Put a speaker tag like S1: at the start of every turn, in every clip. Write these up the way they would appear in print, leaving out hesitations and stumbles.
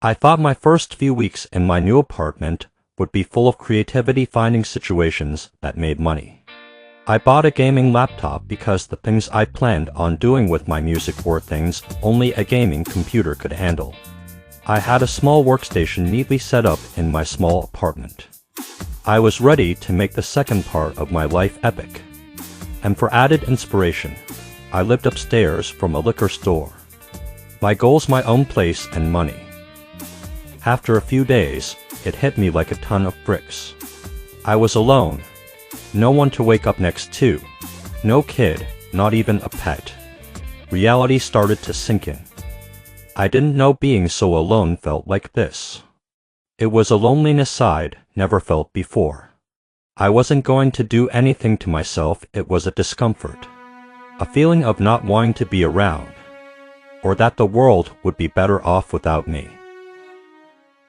S1: I thought my first few weeks in my new apartment would be full of creativity finding situations that made money. I bought a gaming laptop because the things I planned on doing with my music were things only a gaming computer could handle. I had a small workstation neatly set up in my small apartment. I was ready to make the second part of my life epic. And for added inspiration, I lived upstairs from a liquor store. My goal's my own place and money. After a few days, it hit me like a ton of bricks. I was alone. No one to wake up next to. No kid, not even a pet. Reality started to sink in. I didn't know being so alone felt like this. It was a loneliness I'd never felt before. I wasn't going to do anything to myself, it was a discomfort. A feeling of not wanting to be around. Or that the world would be better off without me.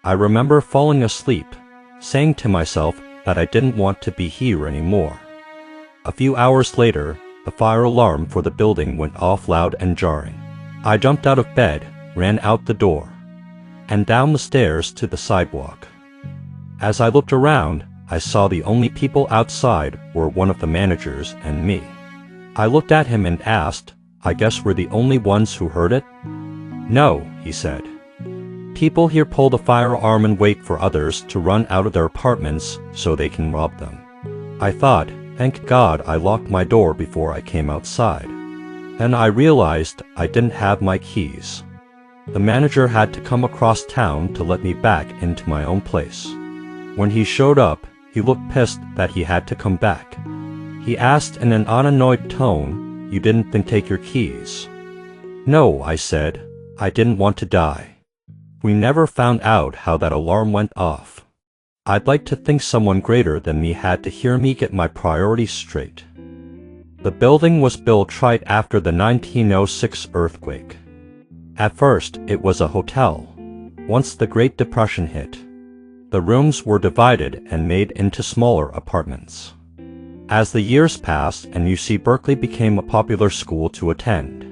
S1: I remember falling asleep, saying to myself that I didn't want to be here anymore. A few hours later, the fire alarm for the building went off loud and jarring. I jumped out of bed, ran out the door, and down the stairs to the sidewalk. As I looked around, I saw the only people outside were one of the managers and me. I looked at him and asked, "I guess we're the only ones who heard it?" "No," he said. "People here pull the firearm and wait for others to run out of their apartments so they can rob them." I thought, thank God I locked my door before I came outside. Then I realized I didn't have my keys. The manager had to come across town to let me back into my own place. When he showed up, he looked pissed that he had to come back. He asked in an annoyed tone, "You didn't take your keys?" "No," I said. "I didn't want to die." We never found out how that alarm went off. I'd like to think someone greater than me had to hear me get my priorities straight. The building was built right after the 1906 earthquake. At first, it was a hotel. Once the Great Depression hit, the rooms were divided and made into smaller apartments. As the years passed and UC Berkeley became a popular school to attend,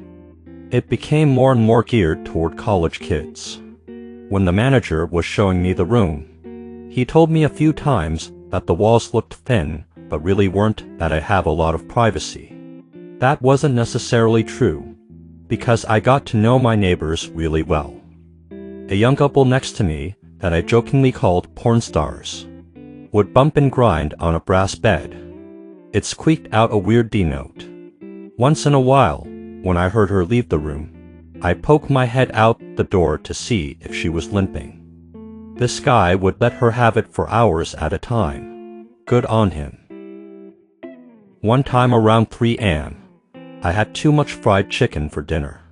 S1: it became more and more geared toward college kids. When the manager was showing me the room, he told me a few times that the walls looked thin, but really weren't, that I have a lot of privacy. That wasn't necessarily true, because I got to know my neighbors really well. A young couple next to me, that I jokingly called porn stars, would bump and grind on a brass bed. It squeaked out a weird D note. Once in a while, when I heard her leave the room, I poked my head out the door to see if she was limping. This guy would let her have it for hours at a time. Good on him. One time around 3 a.m., I had too much fried chicken for dinner.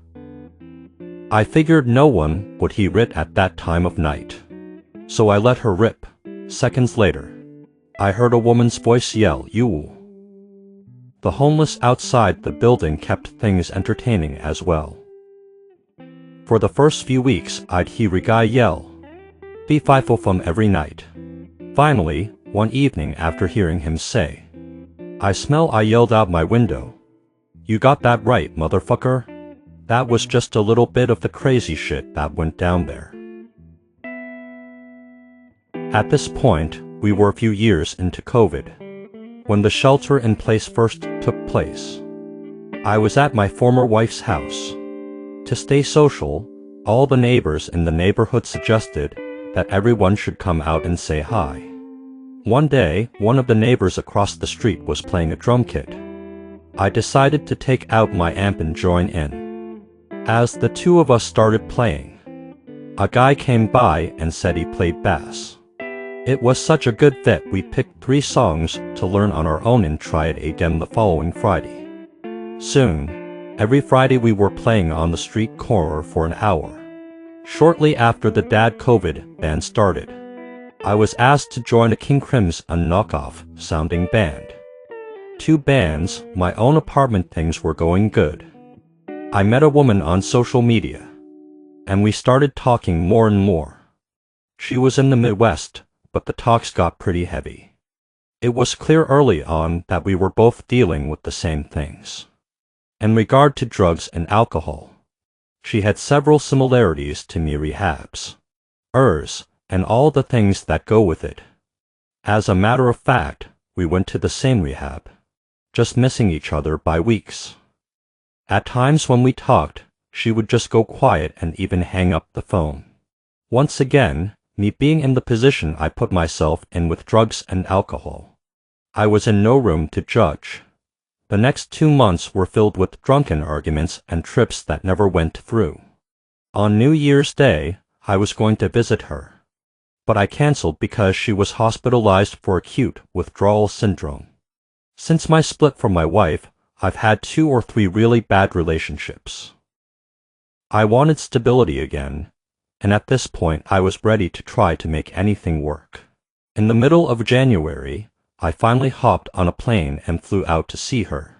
S1: I figured no one would hear it at that time of night, so I let her rip. Seconds later, I heard a woman's voice yell, "You!" The homeless outside the building kept things entertaining as well. For the first few weeks, I'd hear a guy yell, "Be faithful" from every night. Finally, one evening after hearing him say, I yelled out my window, "You got that right, motherfucker." That was just a little bit of the crazy shit that went down there. At this point, we were a few years into COVID, when the shelter-in-place first took place. I was at my former wife's house. To stay social, all the neighbors in the neighborhood suggested that everyone should come out and say hi. One day, one of the neighbors across the street was playing a drum kit. I decided to take out my amp and join in. As the two of us started playing, a guy came by and said he played bass. It was such a good fit we picked 3 songs to learn on our own and try it again the following Friday. Soon, every Friday we were playing on the street corner for an hour. Shortly after the dad COVID ban started, I was asked to join a King Crimson knockoff sounding band. 2 bands, my own apartment, things were going good. I met a woman on social media, and we started talking more and more. She was in the Midwest, but the talks got pretty heavy. It was clear early on that we were both dealing with the same things. In regard to drugs and alcohol, she had several similarities to me rehabs. and all the things that go with it. As a matter of fact, we went to the same rehab, just missing each other by weeks. At times when we talked, she would just go quiet and even hang up the phone. Once again, me being in the position I put myself in with drugs and alcohol, I was in no room to judge. The next 2 months were filled with drunken arguments and trips that never went through. On New Year's Day, I was going to visit her, but I canceled because she was hospitalized for acute withdrawal syndrome. Since my split from my wife, I've had 2 or 3 really bad relationships. I wanted stability again, and at this point I was ready to try to make anything work. In the middle of January, I finally hopped on a plane and flew out to see her.